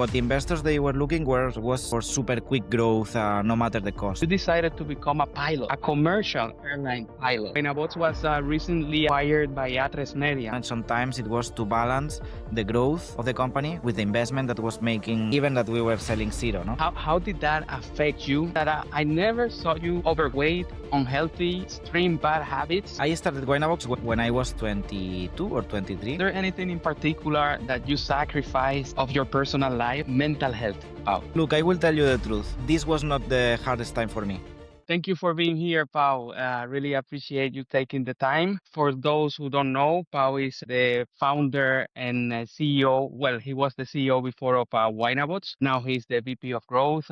What the investors they were looking was for super quick growth, no matter the cost. You decided to become a pilot, a commercial airline pilot. Waynabox was recently acquired by Atresmedia. And sometimes it was to balance the growth of the company with the investment that was making, even that we were selling zero. No? How did that affect you? That I never saw you overweight, unhealthy, extreme bad habits. I started Waynabox when I was 22 or 23. Is there anything in particular that you sacrificed of your personal life, mental health? Pau. Look, I will tell you the truth. This was not the hardest time for me. Thank you for being here, Pau. Really appreciate you taking the time. For those who don't know, Pau is the founder and CEO. Well, he was the CEO before of Waynabox. Now he's the VP of Growth.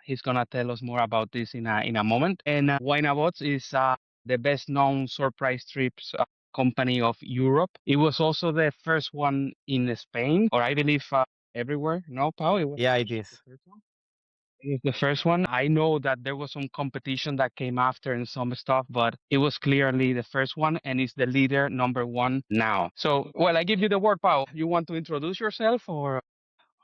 He's gonna tell us more about this in a moment. And Waynabox is the best known surprise trips company of Europe. It was also the first one in Spain, or I believe everywhere. No, Pau? Yeah, it is. The first one? It was the first one. I know that there was some competition that came after and some stuff, but it was clearly the first one and it's the leader number one now. So, well, I give you the word, Pau. You want to introduce yourself or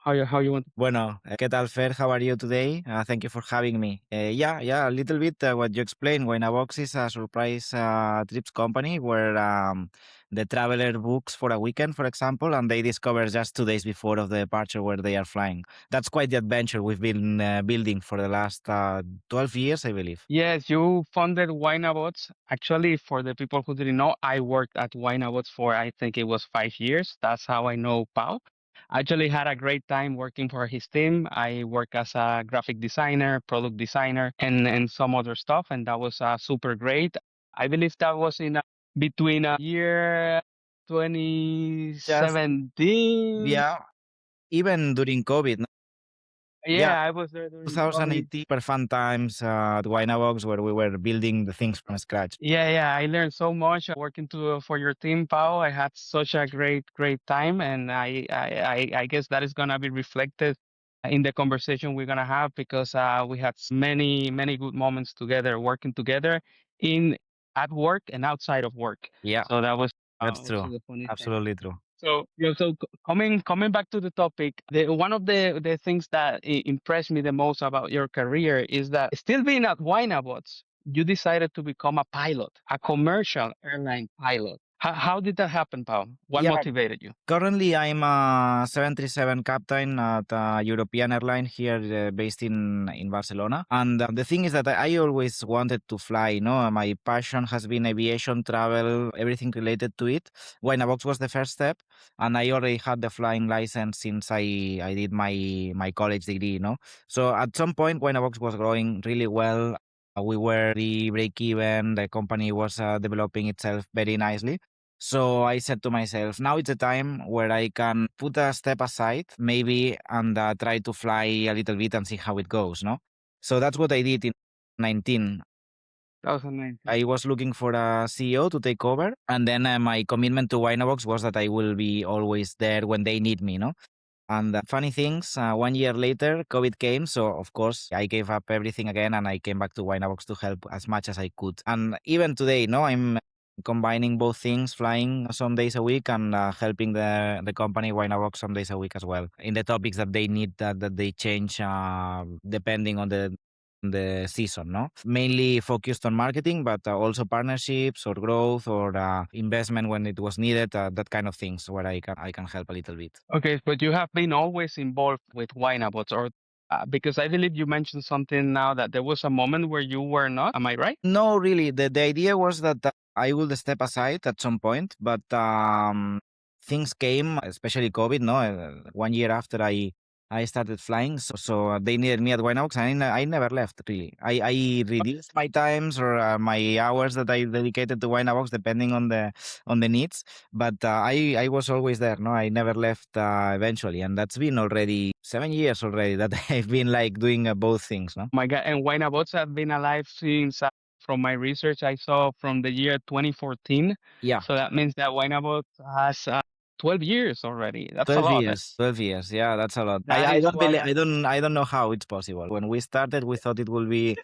how you want? Bueno, ¿qué tal, Fer? How are you today? Thank you for having me. Yeah, a little bit what you explained. Waynabox is a surprise trips company where the traveler books for a weekend, for example, and they discover just 2 days before of the departure where they are flying. That's quite the adventure we've been building for the last 12 years, I believe. Yes, you funded Waynabox. Actually, for the people who didn't know, I worked at Waynabox for I think it was 5 years. That's how I know Pau. I actually had a great time working for his team. I work as a graphic designer, product designer, and some other stuff, and that was super great. I believe that was in between year 2017. Yeah, even during COVID. No? Yeah, I was there during COVID. 2018, super fun times at Waynabox where we were building the things from scratch. Yeah, I learned so much working for your team, Pau. I had such a great time, and I guess that is gonna be reflected in the conversation we're gonna have because we had many good moments together, working together in at work and outside of work. Yeah, So that was that's also true. the funny thing. Absolutely true. So yeah, coming back to the topic, one of the things that impressed me the most about your career is that still being at Waynabox, you decided to become a pilot, a commercial airline pilot. How did that happen, Pau? What Yeah. motivated you? Currently, I'm a 737 captain at a European airline here based in Barcelona. And the thing is that I always wanted to fly. You know, my passion has been aviation, travel, everything related to it. Waynabox was the first step. And I already had the flying license since I did my college degree, you know. So at some point, Waynabox was growing really well. We were the break even. The company was developing itself very nicely. So I said to myself, now it's a time where I can put a step aside, maybe, and try to fly a little bit and see how it goes, no? So that's what I did in 19. 2019. I was looking for a CEO to take over, and then my commitment to Waynabox was that I will be always there when they need me, no? And funny things, 1 year later, COVID came. So, of course, I gave up everything again and I came back to Waynabox to help as much as I could. And even today, no, I'm combining both things, flying some days a week and helping the company Waynabox some days a week as well in the topics that they need that they change depending on the season, no? Mainly focused on marketing, but also partnerships or growth or investment when it was needed, that kind of things where I can help a little bit. Okay, but you have been always involved with Waynabox, or because I believe you mentioned something now that there was a moment where you were not. Am I right? No, really. The idea was that I would step aside at some point, but things came, especially COVID, no? 1 year after I started flying, so they needed me at Waynabox, and I never left, really. I reduced my times or my hours that I dedicated to Waynabox depending on the needs, but I was always there, no? I never left eventually, and that's been already 7 years already that I've been like doing both things, no? My God, and Waynabox have been alive since, from my research, I saw from the year 2014. Yeah. So that means that Waynabox has 12 years already. That's a 12 lot. years, 12 years. Yeah, that's a lot. That I is don't believe, why I don't know how it's possible. When we started, we thought it will be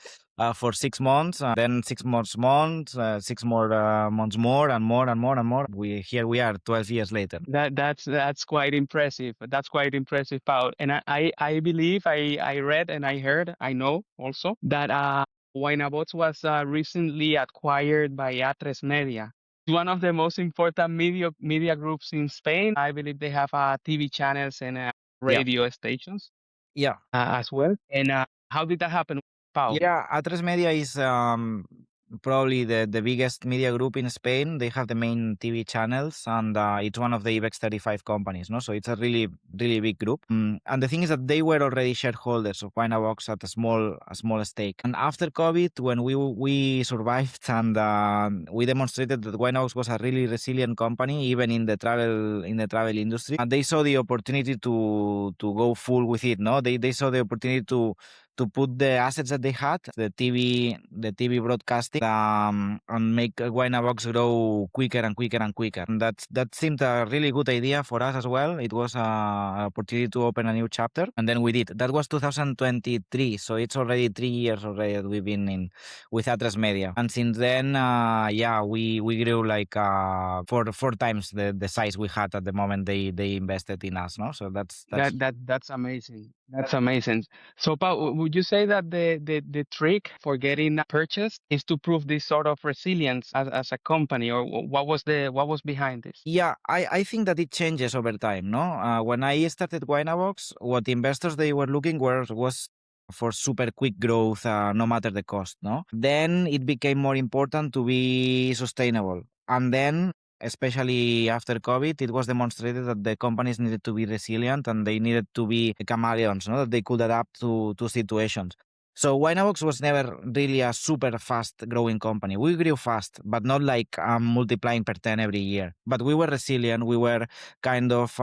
for 6 months, then 6 months, 6 more months more and more and more and more. Here we are 12 years later. that's quite impressive. That's quite impressive, Paul. And I believe I read and I heard, I know also that Waynabox was recently acquired by Atresmedia, one of the most important media groups in Spain. I believe they have TV channels and Yeah. radio stations Yeah. as well. And how did that happen, Pau? Yeah, Atresmedia is probably the biggest media group in Spain. They have the main TV channels, and it's one of the IBEX 35 companies. No, so it's a really really big group. And the thing is that they were already shareholders of Waynabox at a small stake. And after COVID, when we survived and we demonstrated that Waynabox was a really resilient company, even in the travel industry, and they saw the opportunity to go full with it. No, they saw the opportunity to put the assets that they had, the TV broadcasting, and make Waynabox grow quicker and quicker and quicker. And that seemed a really good idea for us as well. It was an opportunity to open a new chapter, and then we did. That was 2023, so it's already 3 years already that we've been in with Atresmedia. And since then, yeah, we grew like four times the size we had at the moment they invested in us. No, so that's That's amazing. That's amazing. So, Pau, would you say that the trick for getting purchased is to prove this sort of resilience as a company, or what was behind this? Yeah, I think that it changes over time, no? When I started Waynabox, what investors they were looking was for super quick growth, no matter the cost, no? Then it became more important to be sustainable. And then, especially after COVID, it was demonstrated that the companies needed to be resilient and they needed to be chameleons, no? That they could adapt to situations. So Waynabox was never really a super fast growing company. We grew fast, but not like multiplying per 10 every year. But we were resilient. We were kind of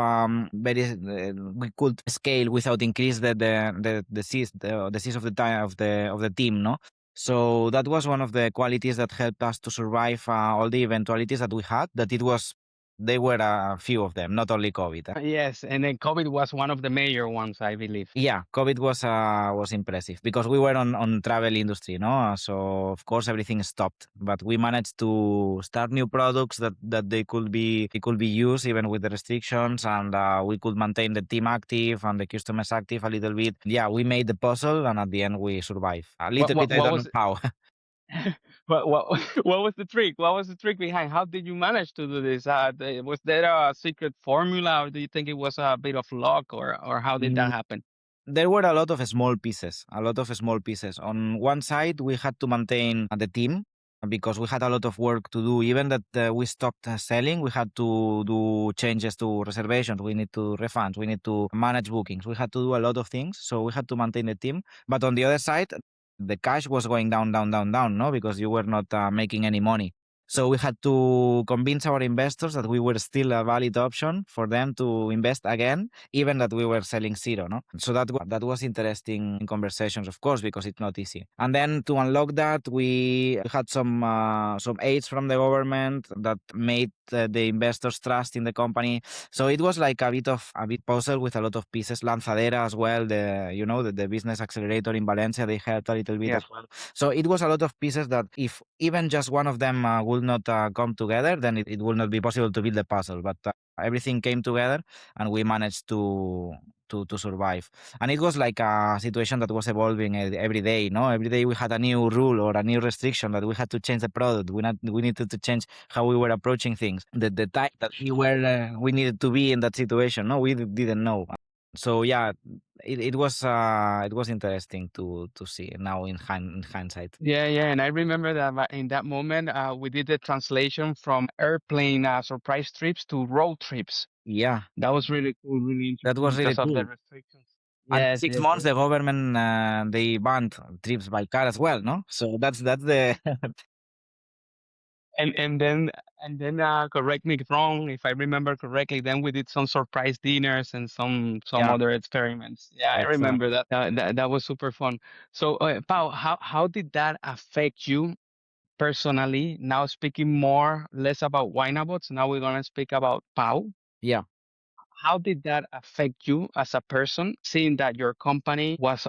very, we could scale without increase the size of the time of the team, no? So that was one of the qualities that helped us to survive all the eventualities that we had. They were a few of them, not only COVID. Yes, and then COVID was one of the major ones, I believe. Yeah, COVID was impressive because we were on travel industry, no? So of course everything stopped, but we managed to start new products that they could be used even with the restrictions, and we could maintain the team active and the customers active a little bit. Yeah, we made the puzzle, and at the end we survived a little bit. I What don't know was how. what what was the trick? What was the trick behind? How did you manage to do this? Was there a secret formula, or do you think it was a bit of luck, or how did that happen? There were a lot of small pieces, a lot of small pieces. On one side, we had to maintain the team because we had a lot of work to do. Even that we stopped selling, we had to do changes to reservations. We need to refunds. We need to manage bookings. We had to do a lot of things. So we had to maintain the team. But on the other side, the cash was going down, down, down, down, no, because you were not making any money. So we had to convince our investors that we were still a valid option for them to invest again, even that we were selling zero, no? So that was interesting in conversations, of course, because it's not easy. And then to unlock that, we had some aids from the government that made the investors trust in the company. So it was like a bit puzzle with a lot of pieces. Lanzadera as well, the business accelerator in Valencia, they helped a little bit Yeah. as well. So it was a lot of pieces that if even just one of them will not come together, then it will not be possible to build the puzzle. But everything came together, and we managed to survive. And it was like a situation that was evolving every day. No, every day we had a new rule or a new restriction that we had to change the product. We needed to change how we were approaching things. The time that we needed to be in that situation. No, we didn't know. So yeah, it was interesting to see now in hindsight. Yeah, yeah, and I remember that in that moment, we did the translation from airplane surprise trips to road trips. Yeah, That was really cool, really that interesting was really because of the cool. restrictions. And Yes, 6 months, yes. the government they banned trips by car as well, no? So that's the And and then correct me if wrong, if I remember correctly, then we did some surprise dinners and some yeah, other experiments. Yeah, I remember exactly. that. That was super fun. So, Pau, how did that affect you personally? Now speaking more less about Winabots, now we're gonna speak about Pau. Yeah. how did that affect you as a person, seeing that your company was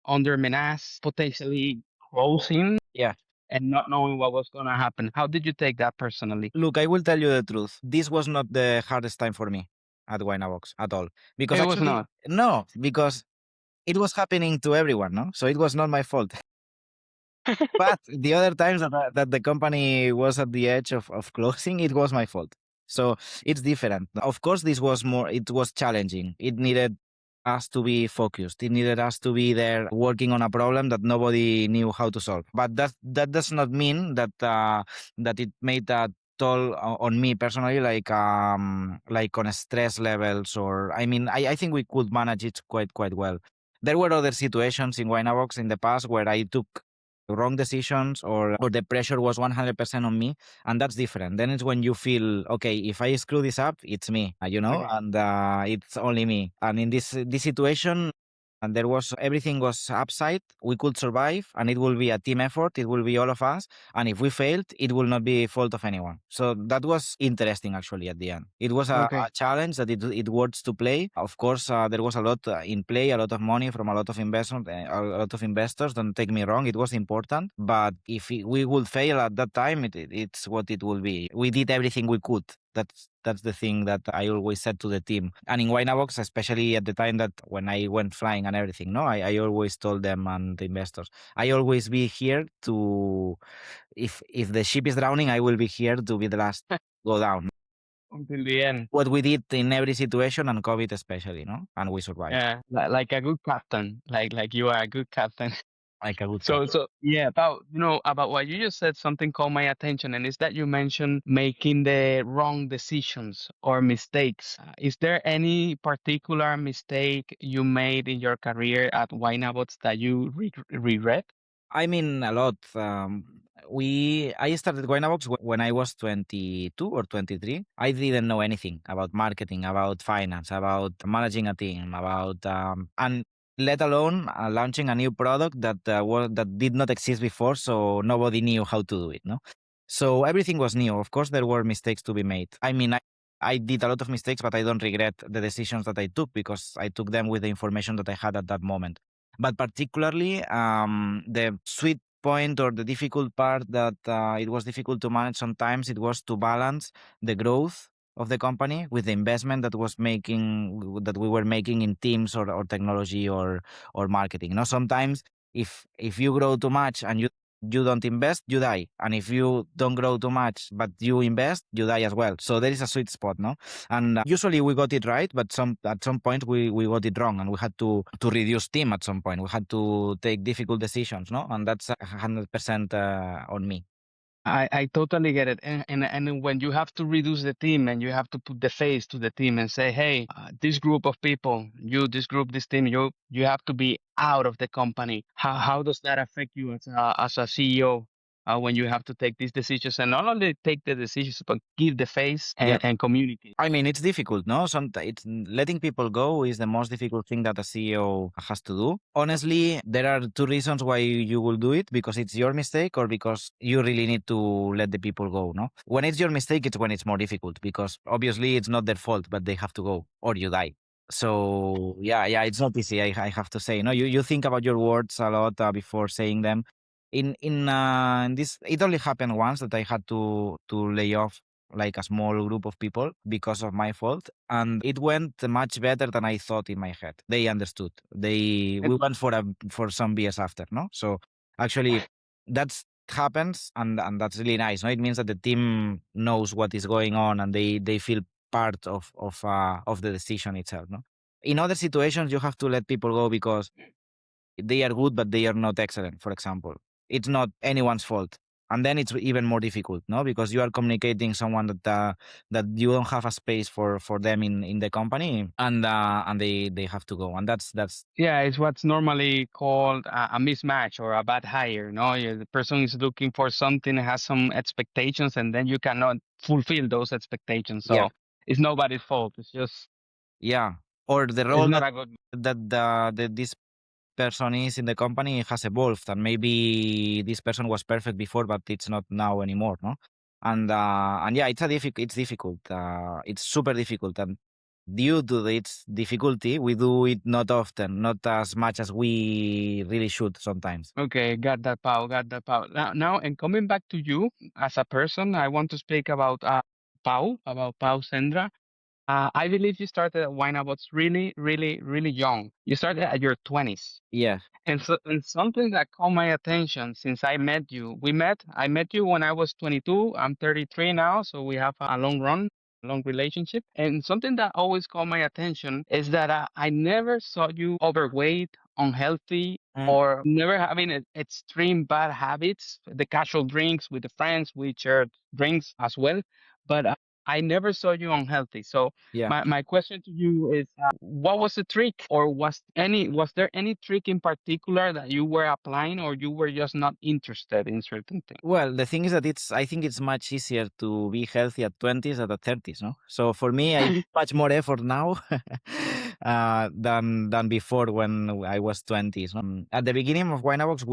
under menace, potentially closing, Yeah. and not knowing what was going to happen? How did you take that personally? Look, I will tell you the truth. This was not the hardest time for me at Waynabox at all. Because It was actually, not. no, because it was happening to everyone, no? So it was not my fault. But the other times that the company was at the edge of closing, it was my fault. So it's different. Of course, it was challenging. It needed us to be focused. It needed us to be there working on a problem that nobody knew how to solve. But that does not mean that it made a toll on me personally, like on stress levels, or I mean, I think we could manage it quite well. There were other situations in Winabox in the past where I took wrong decisions, or the pressure was 100% on me, and that's different. Then it's when you feel, okay, if I screw this up, it's me, Okay. and it's only me. And in this situation, and there was everything was upside, we could survive, and it will be a team effort, it will be all of us, and if we failed, it will not be fault of anyone. So that was interesting, actually. At the end, it was a Okay. challenge that it works to play. Of course, there was a lot in play, a lot of money from a lot of investors, don't take me wrong, it was important, but if we would fail at that time, it's what it will be. We did everything we could. That's the thing that I always said to the team. And in Winabox, especially at the time that when I went flying and everything, no, I always told them and the investors, I always be here to, if the ship is drowning, I will be here to be the last to go down. Until the end. What we did in every situation, and COVID especially, no, and we survived Yeah. Like a good captain. Like you are a good captain. like a good So, captain. so yeah, about what you just said, something caught my attention, and is that you mentioned making the wrong decisions or mistakes. Is there any particular mistake you made in your career at Winabots that you regret? I mean, a lot. I started Winabox when I was 22 or 23. I didn't know anything about marketing, about finance, about managing a team, and let alone launching a new product that did not exist before, so nobody knew how to do it. No, so everything was new. Of course, there were mistakes to be made. I mean, I did a lot of mistakes, but I don't regret the decisions that I took because I took them with the information that I had at that moment. But particularly, the sweet point or the difficult part that it was difficult to manage sometimes, it was to balance the growth of the company with the investment that we were making in teams, or technology, or marketing. You know, sometimes if you grow too much and you don't invest, you die. And if you don't grow too much but you invest, you die as well. So there is a sweet spot, no? And usually we got it right, but at some point we got it wrong, and we had to reduce team at some point. We had to take difficult decisions, no? And that's 100% on me. I totally get it. And when you have to reduce the team and you have to put the face to the team and say, hey, this group of people, this group, this team, you have to be out of the company. How does that affect you as a CEO when you have to take these decisions and not only take the decisions, but give the face Yeah. and communicate? I mean, it's difficult, no? It's letting people go is the most difficult thing that a CEO has to do. Honestly, there are two reasons why you will do it: because it's your mistake, or because you really need to let the people go, no? When it's your mistake, it's when it's more difficult, because obviously it's not their fault, but they have to go or you die. So yeah, it's not easy. I have to say, no, you think about your words a lot before saying them. In this, it only happened once that I had to lay off like a small group of people because of my fault, and it went much better than I thought in my head. They understood. We went for some beers after, no? So actually, that's happens, and that's really nice. No, it means that the team knows what is going on, and they feel part of the decision itself. No, in other situations, you have to let people go because they are good, but they are not excellent, for example. It's not anyone's fault. And then it's even more difficult, no? Because you are communicating someone that you don't have a space for them in the company, and they have to go. And that's Yeah, it's what's normally called a mismatch or a bad hire. No, the person is looking for something, has some expectations, and then you cannot fulfill those expectations. yeah, So it's nobody's fault. It's just yeah. Or the it's role not a good. that this person is in the company has evolved, and maybe this person was perfect before, but it's not now anymore, no? And yeah, it's difficult. It's super difficult. due to its difficulty, we do it not often, not as much as we really should sometimes. Okay, got that, Pau. Got that, Pau. Now, and coming back to you as a person, I want to speak about Pau Sendra. I believe you started at Waynabox really, really, really young. You started at your 20s. Yeah. And something that caught my attention since I met you, I met you when I was 22. I'm 33 now, so we have a long relationship. And something that always caught my attention is that I never saw you overweight, unhealthy, Mm, or never having extreme bad habits. The casual drinks with the friends, we shared drinks as well. But I never saw you unhealthy. So yeah. my question to you is, what was the trick, or was there any trick in particular that you were applying, or you were just not interested in certain things? Well, the thing is that I think it's much easier to be healthy at 20s than at 30s, no? So for me, I put much more effort now than before when I was 20s. No? At the beginning of Winabox,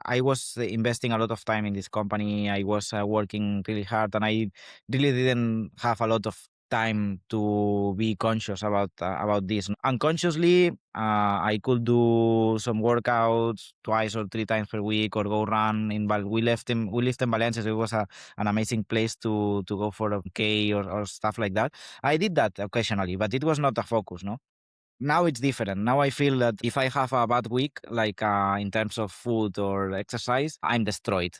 I was investing a lot of time in this company. I was working really hard, and I really didn't have a lot of time to be conscious about this. Unconsciously, I could do some workouts twice or three times per week, or go run in we lived in Valencia, so it was an amazing place to go for a K or stuff like that. I did that occasionally, but it was not a focus, no. Now it's different. Now I feel that if I have a bad week, like in terms of food or exercise, I'm destroyed.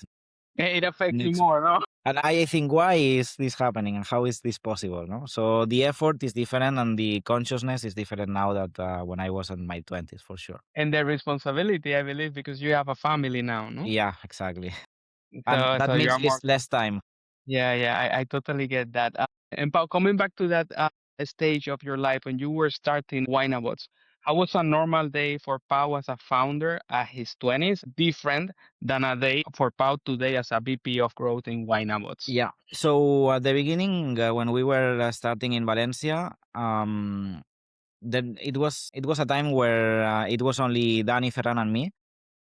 It affects you It's more, no? and I think, why is this happening and how is this possible? No, so the effort is different and the consciousness is different now that when I was in my 20s, for sure. And the responsibility, I believe, because you have a family now, no? Yeah, exactly. And So that so means you're more. it's less time. Yeah, yeah, I totally get that. And Pau, coming back to that stage of your life when you were starting Winabots, how was a normal day for Pau as a founder at his 20s different than a day for Pau today as a VP of growth in Winabots? Yeah. So at the beginning, when we were starting in Valencia, then it was a time where it was only Danny, Ferran, and me,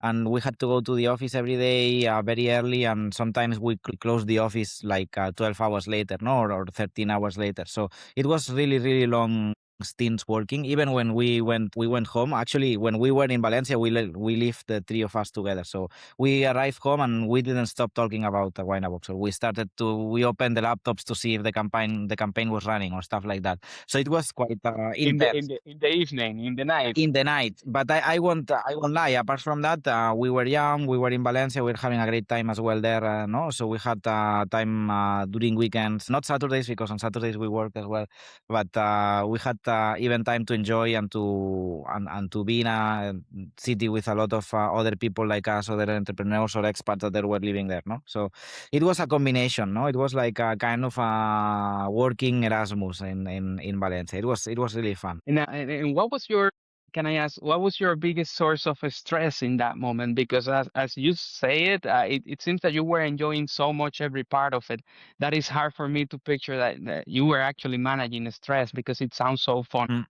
and we had to go to the office every day very early, and sometimes we close the office like 12 hours later, no, or 13 hours later. So it was really, really long stints working. Even when we went home, actually when we were in Valencia, we lived the three of us together. So we arrived home and we didn't stop talking about the Winabox. So we opened the laptops to see if the campaign was running or stuff like that. So it was quite intense In the evening, in the night. in the night. But I won't lie. Apart from that, we were young. We were in Valencia. We were having a great time as well there. No, so we had time during weekends, not Saturdays, because on Saturdays we work as well. But we had even time to enjoy and to be in a city with a lot of other people like us, other entrepreneurs or expats that were living there. No, so it was a combination. No, it was like a kind of a working Erasmus in Valencia. It was really fun. And what was your, can I ask, what was your biggest source of stress in that moment? Because as you say it, it seems that you were enjoying so much every part of it that is hard for me to picture that you were actually managing stress because it sounds so fun. Mm.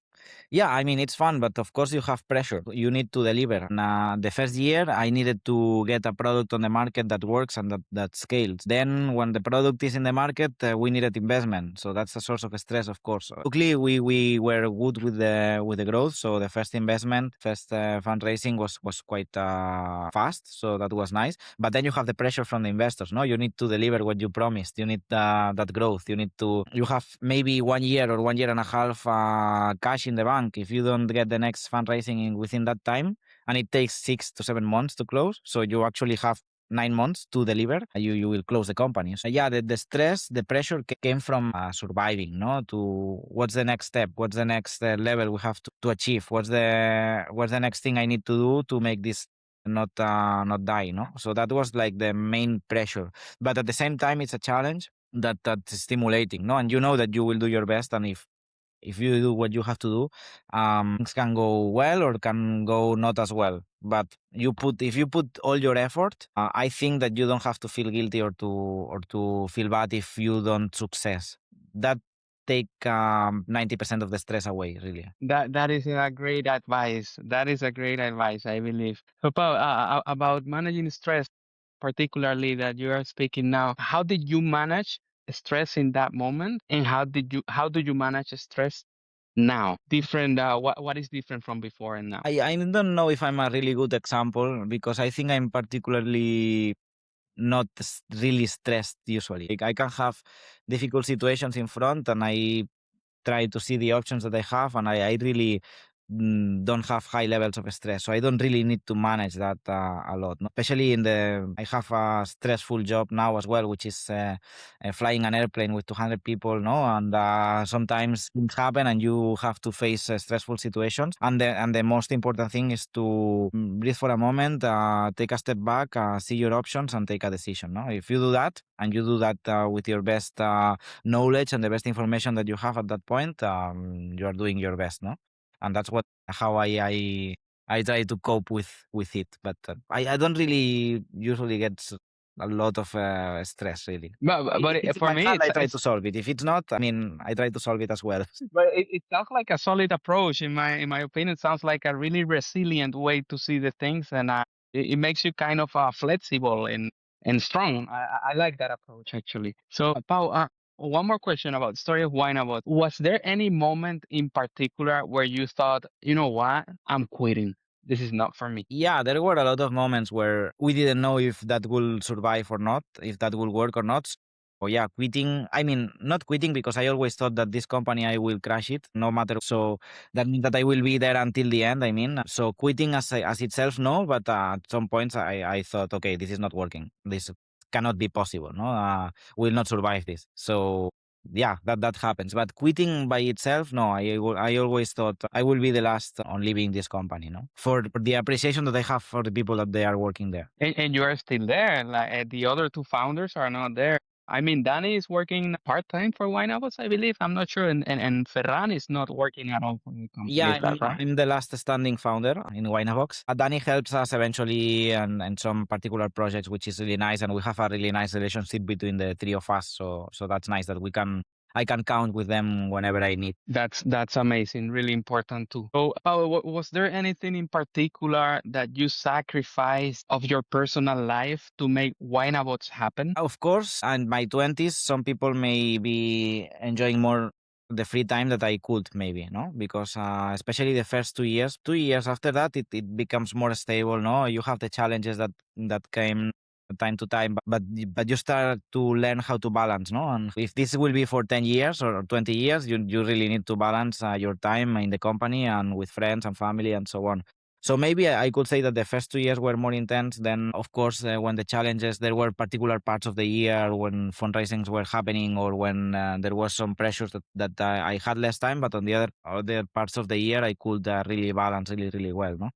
Yeah, I mean, it's fun, but of course you have pressure. You need to deliver. And the first year, I needed to get a product on the market that works and that scales. Then, when the product is in the market, we needed investment. So that's a source of stress, of course. Luckily, we were good with the growth. So the first investment, first fundraising was quite fast. So that was nice. But then you have the pressure from the investors. No, you need to deliver what you promised. You need that growth. You have maybe 1 year or 1 year and a half cash in the bank if you don't get the next fundraising within that time, and it takes 6 to 7 months to close. So you actually have 9 months to deliver. You will close the company. So yeah, the stress, the pressure came from surviving. No, to what's the next step? What's the next level we have to achieve? What's the next thing I need to do to make this not die? No, so that was like the main pressure. But at the same time, it's a challenge that's stimulating. No, and you know that you will do your best, and if you do what you have to do, things can go well or can go not as well. But if you put all your effort, I think that you don't have to feel guilty or to feel bad if you don't success. That take 90% of the stress away, really. That is a great advice. That is a great advice, I believe. So, Paul, about managing stress, particularly that you are speaking now, how did you manage stress in that moment, and how do you manage stress now? Different, what is different from before and now? I don't know if I'm a really good example because I think I'm particularly not really stressed usually. Like I can have difficult situations in front and I try to see the options that I have, and I really don't have high levels of stress. So I don't really need to manage that a lot. No? Especially I have a stressful job now as well, which is flying an airplane with 200 people, no? And sometimes things happen and you have to face stressful situations. And the most important thing is to breathe for a moment, take a step back, see your options and take a decision. No? If you do that and you do that with your best knowledge and the best information that you have at that point, you are doing your best, no? And that's how I try to cope with it. But I don't really usually get a lot of stress really. If it's in For my me, hand, I try it's to solve it. If it's not, I mean, I try to solve it as well. but it sounds like a solid approach in my opinion. It sounds like a really resilient way to see the things, and it makes you kind of flexible and strong. I like that approach actually. So, Pau, one more question about the story of Wine About. Was there any moment in particular where you thought, you know what, I'm quitting. This is not for me. Yeah, there were a lot of moments where we didn't know if that will survive or not, if that will work or not. So yeah, quitting. I mean, not quitting because I always thought that this company I will crash it no matter. So that means that I will be there until the end. I mean, so quitting as itself, no. But at some points, I thought, okay, this is not working. This cannot be possible. No, will not survive this. So yeah, that happens. But quitting by itself, no. I always thought I will be the last on leaving this company, no, for the appreciation that I have for the people that they are working there. And you are still there. Like the other two founders are not there. I mean, Danny is working part time for Waynabox, I believe. I'm not sure, and Ferran is not working at all for the company. Yeah, Is that right? I'm the last standing founder in Waynabox. Danny helps us eventually and some particular projects, which is really nice, and we have a really nice relationship between the three of us. So that's nice that I can count with them whenever I need. That's amazing. Really important too. So, Paolo, was there anything in particular that you sacrificed of your personal life to make Waynabox happen? Of course, in my 20s, some people may be enjoying more the free time that I could maybe, no? Because especially the first 2 years, 2 years after that, it becomes more stable, no? You have the challenges that came time to time, but you start to learn how to balance, no? And if this will be for 10 years or 20 years, you really need to balance your time in the company and with friends and family and so on. So maybe I could say that the first 2 years were more intense. Then, of course, when the challenges, there were particular parts of the year when fundraisings were happening or when there was some pressures that I had less time. But on the other parts of the year, I could really balance really, really well. No.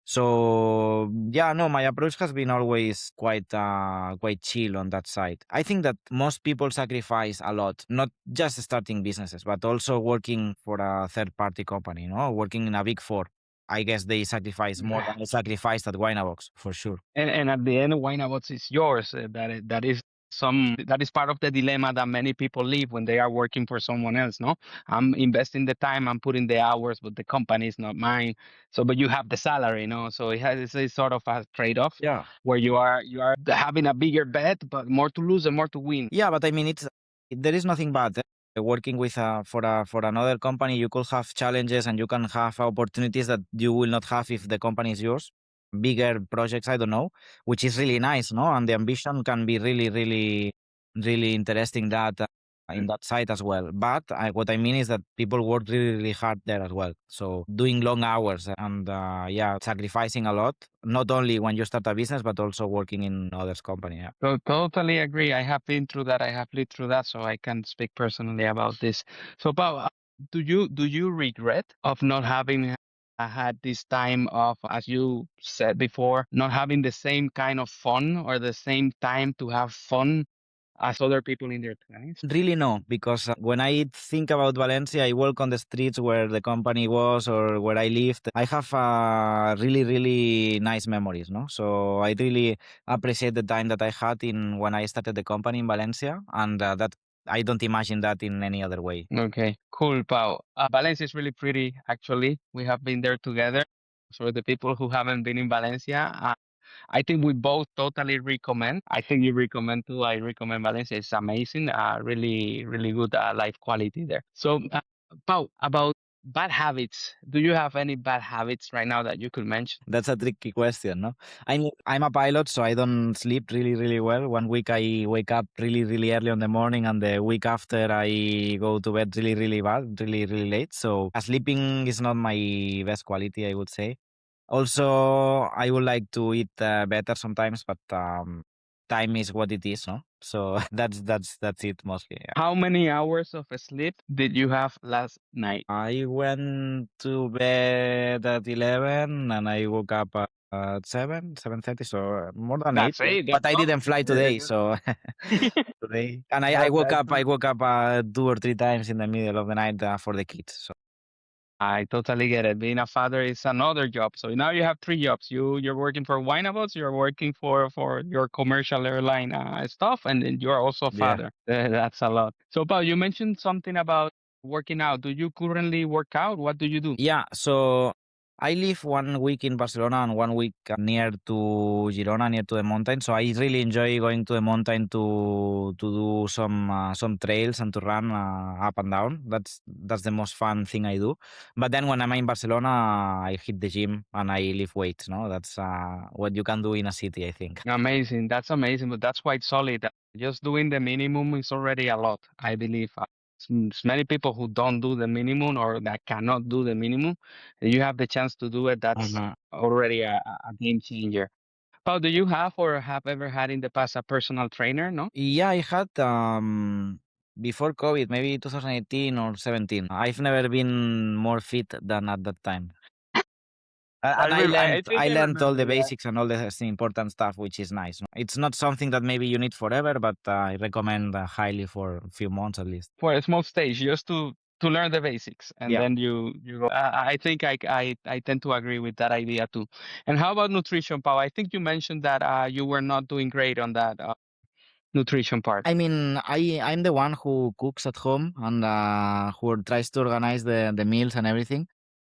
So yeah, no, my approach has been always quite chill on that side. I think that most people sacrifice a lot, not just starting businesses, but also working for a third party company, working in a big four. I guess they sacrifice more than I sacrificed at Winabox for sure. And at the end, Waynabox is yours. That is part of the dilemma that many people live when they are working for someone else. No, I'm investing the time, I'm putting the hours, but the company is not mine. So, but you have the salary, no? So it's a sort of a trade off Yeah. where you are having a bigger bet, but more to lose and more to win. Yeah, but I mean, there is nothing bad. Working with for another company, you could have challenges and you can have opportunities that you will not have if the company is yours. Bigger projects, I don't know, which is really nice, no? And the ambition can be really, really, really interesting that in that side as well. But what I mean is that people work really, really hard there as well. So doing long hours and yeah, sacrificing a lot, not only when you start a business, but also working in others' company. Yeah. So totally agree. I have been through that. I have lived through that, so I can speak personally about this. So, Pao, do you regret of not having had this time of, as you said before, not having the same kind of fun or the same time to have fun as other people in their 20s? Really no, because when I think about Valencia, I walk on the streets where the company was or where I lived. I have really, really nice memories, no? So I really appreciate the time that I had in when I started the company in Valencia, and that I don't imagine that in any other way. Okay, cool, Pao. Valencia is really pretty, actually. We have been there together. For the people who haven't been in Valencia, I think we both totally recommend. I think you recommend too. I recommend Valencia. It's amazing. Really, really good life quality there. So, Pau, about bad habits. Do you have any bad habits right now that you could mention? That's a tricky question, no? I mean, I'm a pilot, so I don't sleep really, really well. One week I wake up really, really early in the morning, and the week after I go to bed really, really bad, really, really late. So sleeping is not my best quality, I would say. Also, I would like to eat better sometimes, but time is what it is, no? So that's it mostly. Yeah. How many hours of sleep did you have last night? I went to bed at 11 and I woke up at 7:30, so more than 8. That's it. But That's I all. didn't fly today, so today. And I woke That's up I woke up 2 or 3 times in the middle of the night for the kids. So I totally get it. Being a father is another job. So now you have three jobs. You're working for Waynabox, you're working for your commercial airline stuff, and then you're also a yeah. father. That's a lot. So Paul, you mentioned something about working out. Do you currently work out? What do you do? Yeah, so I live 1 week in Barcelona and 1 week near to Girona, near to the mountain. So I really enjoy going to the mountain to do some trails and to run up and down. That's the most fun thing I do. But then when I'm in Barcelona, I hit the gym and I lift weights. No, that's what you can do in a city, I think. Amazing. That's amazing, but that's quite solid. Just doing the minimum is already a lot, I believe. Many people who don't do the minimum or that cannot do the minimum, and you have the chance to do it. That's Mhm. already a game changer. Paul, do you have or have ever had in the past a personal trainer? No? Yeah, I had before COVID, maybe 2018 or 17. I've never been more fit than at that time. And I think I I learned all the remember that. basics and all the important stuff, which is nice. It's not something that maybe you need forever, but I recommend highly for a few months at least. For a small stage, just to learn the basics, and Yeah. then you go. I think I tend to agree with that idea too. And how about nutrition, Paul? I think you mentioned that you were not doing great on that nutrition part. I mean, I'm the one who cooks at home and who tries to organize the meals and everything.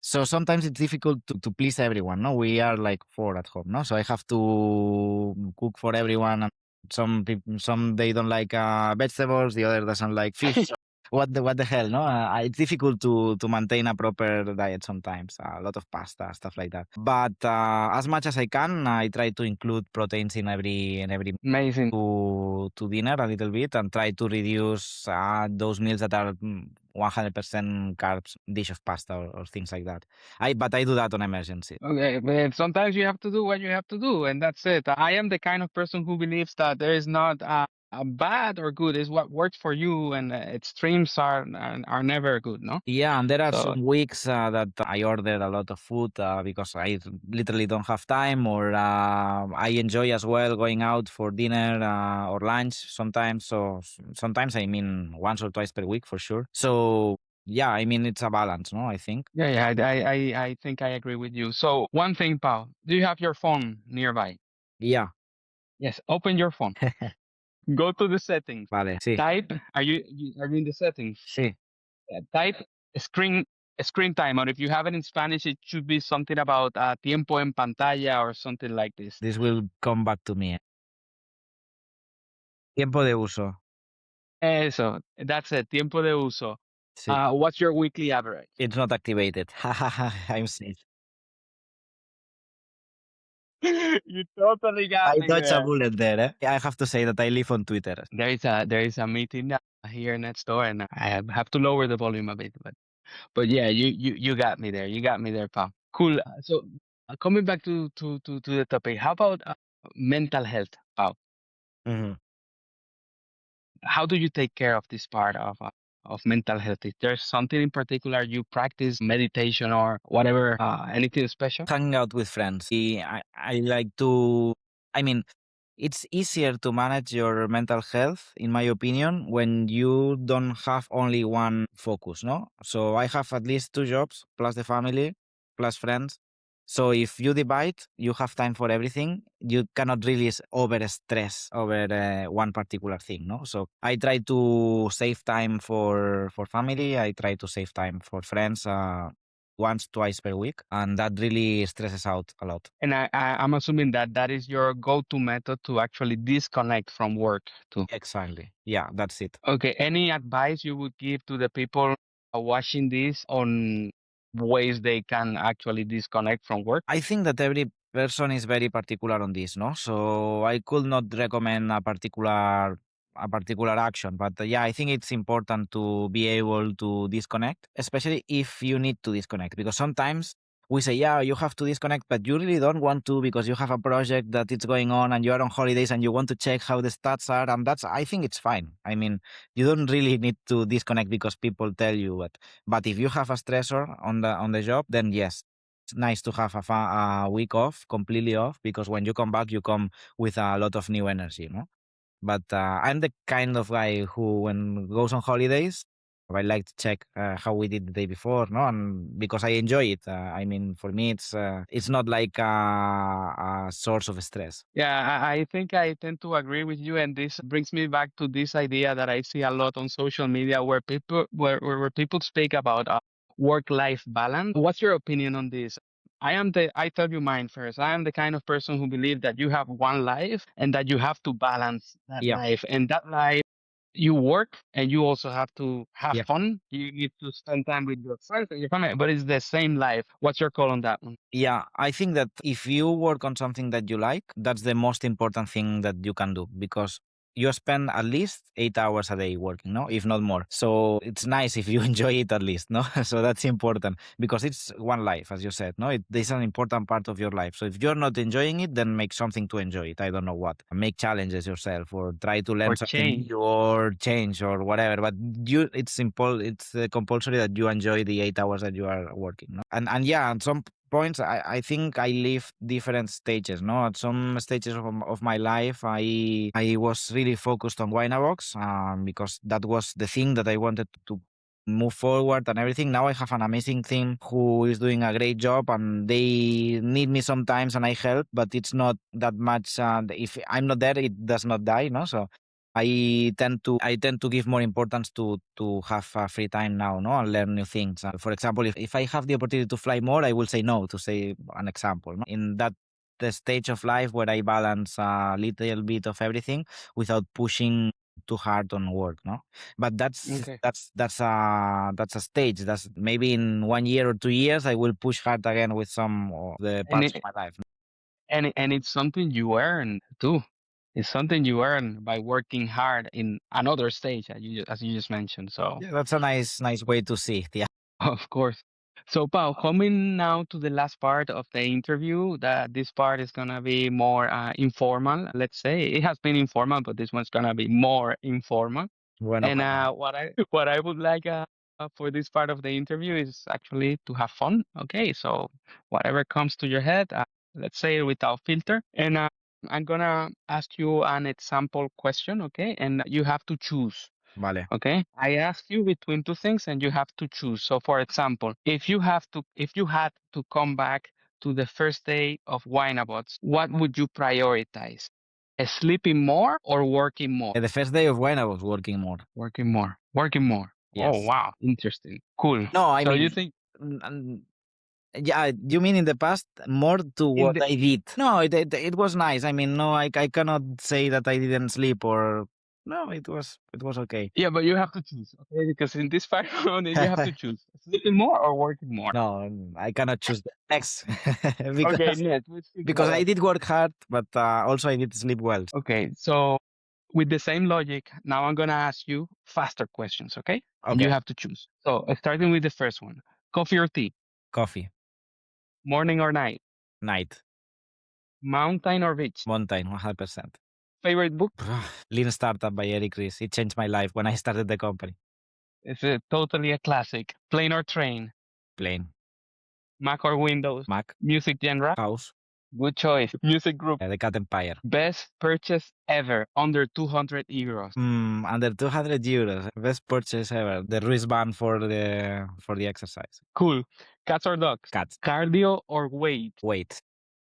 So sometimes it's difficult to please everyone. No, we are like four at home. No, so I have to cook for everyone. And some people, some they don't like vegetables. The other doesn't like fish. So what the hell? No, it's difficult to maintain a proper diet sometimes. A lot of pasta, stuff like that. But as much as I can, I try to include proteins in every Amazing. to dinner a little bit and try to reduce those meals that are 100% carbs, dish of pasta or things like that. But I do that on emergency. Okay, but sometimes you have to do what you have to do, and that's it. I am the kind of person who believes that there is not a bad or good. It's what works for you, and extremes are never good, no? Yeah, and there are So some weeks that I order a lot of food because I literally don't have time, or I enjoy as well going out for dinner or lunch sometimes. So sometimes I mean once or twice per week for sure. So yeah, I mean it's a balance, no? I think. yeah, yeah, I think I agree with you. So one thing, Pau, do you have your phone nearby? Yeah. Yes, open your phone. Go to the settings. Vale, sí, Type. Are you in the settings? sí. Type screen screen time, or if you have it in Spanish, it should be something about tiempo en pantalla or something like this. This will come back to me. Tiempo de uso. Eso, that's it. Tiempo de uso. Sí. What's your weekly average? It's not activated. I'm safe. You totally got I me dodged a there. bullet there, eh? I have to say that I live on Twitter. There is a meeting here next door, and I have to lower the volume a bit, but yeah, you got me there. You got me there, pal. Cool. So coming back to the topic, how about mental health, pal? Mhm. How do you take care of this part of mental health? Is there something in particular you practice, meditation or whatever, anything special? Hanging out with friends. I like to, I mean, it's easier to manage your mental health, in my opinion, when you don't have only one focus, no? So I have at least two jobs, plus the family, plus friends. So if you divide, you have time for everything. You cannot really over stress over one particular thing, no? So I try to save time for family. I try to save time for friends. Once, twice per week, and that really stresses out a lot. And I'm assuming that that is your go-to method to actually disconnect from work too. Exactly. Yeah, that's it. Okay. Any advice you would give to the people watching this on ways they can actually disconnect from work? I think that every person is very particular on this, no? So I could not recommend a particular action, but yeah, I think it's important to be able to disconnect, especially if you need to disconnect, because sometimes we say, yeah, you have to disconnect, but you really don't want to because you have a project that it's going on and you are on holidays and you want to check how the stats are, and I think it's fine. I mean, you don't really need to disconnect because people tell you, but if you have a stressor on the job, then yes, it's nice to have a week off, completely off, because when you come back, you come with a lot of new energy, no? But I'm the kind of guy who, when goes on holidays, I like to check how we did the day before, no? And because I enjoy it. I mean, for me, it's not like a source of stress. Yeah, I think I tend to agree with you, and this brings me back to this idea that I see a lot on social media where where people speak about work-life balance. What's your opinion on this? I tell you mine first. I am the kind of person who believes that you have one life and that you have to balance that Yeah, life. And that life, you work and you also have to have yeah. fun. You need to spend time with your friends and your family, but it's the same life. What's your call on that one? Yeah, I think that if you work on something that you like, that's the most important thing that you can do, because you spend at least 8 hours a day working, no? If not more. So it's nice if you enjoy it at least, no? So that's important because it's one life, as you said, no? This is an important part of your life. So if you're not enjoying it, then make something to enjoy it. I don't know what. Make challenges yourself or try to learn Or something change? new or change or whatever. But it's simple. It's compulsory that you enjoy the 8 hours that you are working, no? And yeah, at some points, I think I live different stages, no? At some stages of my life, I was really focused on Waynabox, because that was the thing that I wanted to move forward and everything. Now I have an amazing team who is doing a great job, and they need me sometimes and I help, but it's not that much. If I'm not there, it does not die, no? So I tend to give more importance to have free time now, no, and learn new things. For example, if I have the opportunity to fly more, I will say no, to say an example. No? In that the stage of life where I balance a little bit of everything without pushing too hard on work, no. But Okay. that's a stage. That's maybe in 1 year or 2 years I will push hard again with some of the And parts of it, my life. and it's something you earn too. It's something you earn by working hard in another stage, as you just mentioned. So, Yeah, that's a nice way to see it. Yeah. of course. So, Pau, coming now to the last part of the interview, that this part is gonna be more informal. Let's say it has been informal, but this one's gonna be more informal. Bueno, And bueno. what I would like for this part of the interview is actually to have fun. Okay, so whatever comes to your head, let's say without filter. And I'm gonna ask you an example question. Okay, and you have to choose. Vale. Okay, I ask you between two things, and you have to choose. So, for example, if you had to come back to the first day of Winabots, what would you prioritize? Sleeping more or working more? The first day of when I was working more. Working more. Working more. Oh, Yes. wow. Interesting. Cool. No, I So you mean, think mm, yeah, you mean in the past more to in what the I did? No, it was nice. I mean, no, I cannot say that I didn't sleep or no, it was okay. yeah, but you have to choose, okay? Because in this final round, you have to choose sleeping more or working more. No, I cannot choose the next Okay, because net. Let's speak because about I that. did work hard, but also I did sleep well. Okay, so with the same logic, now I'm gonna ask you faster questions, okay? And you Okay, have to choose. So starting with the first one, coffee or tea, coffee, morning or night, night, mountain or beach, mountain, 100%. favorite book. Lean Startup by Eric Ries. It changed my life when I started the company. It's totally a classic. Plane or train, Plane, Mac or Windows, Mac, music genre. house, Good choice. Music group. the Cat Empire. Best purchase ever under 200 euros. Under 200 euros. Best purchase ever. The wristband for the exercise. Cool. Cats or dogs? Cats. Cardio or weight? Wait.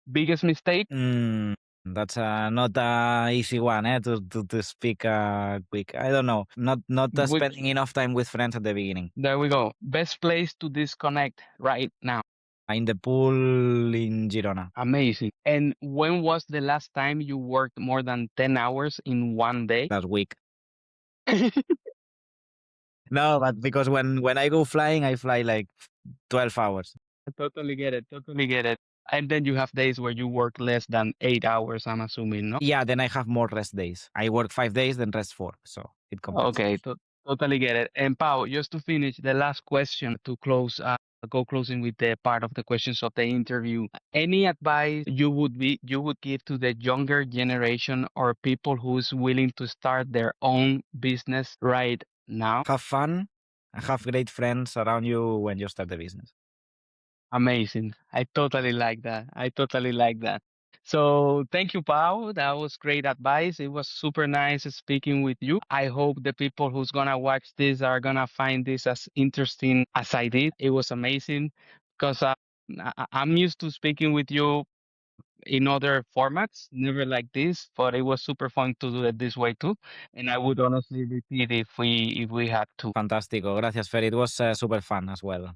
Biggest mistake? Mm, that's not a easy one to speak quick. I don't know. Not Which, spending enough time with friends at the beginning. there we go. Best place to disconnect right now. In the pool in Girona Amazing. And when was the last time you worked more than 10 hours in one day? last week. No, but because when I go flying, I fly like 12 hours. I totally get it. Totally get it. And then you have days where you work less than 8 hours, I'm assuming, no? Yeah, then I have more rest days. I work 5 days, then rest four, so it compensates. Okay, totally get it. And Pau, just to finish, the last question to close, go closing with the part of the questions of the interview. Any advice you would give to the younger generation or people who's willing to start their own business right now? Have fun and have great friends around you when you start the business. Amazing. I totally like that. I totally like that. So thank you, Pau. That was great advice. It was super nice speaking with you. I hope the people who's gonna watch this are gonna find this as interesting as I did. It was amazing because I'm used to speaking with you in other formats, never like this, but it was super fun to do it this way too. And I would honestly repeat if we had to. Fantástico. Gracias, Fer. It was super fun as well.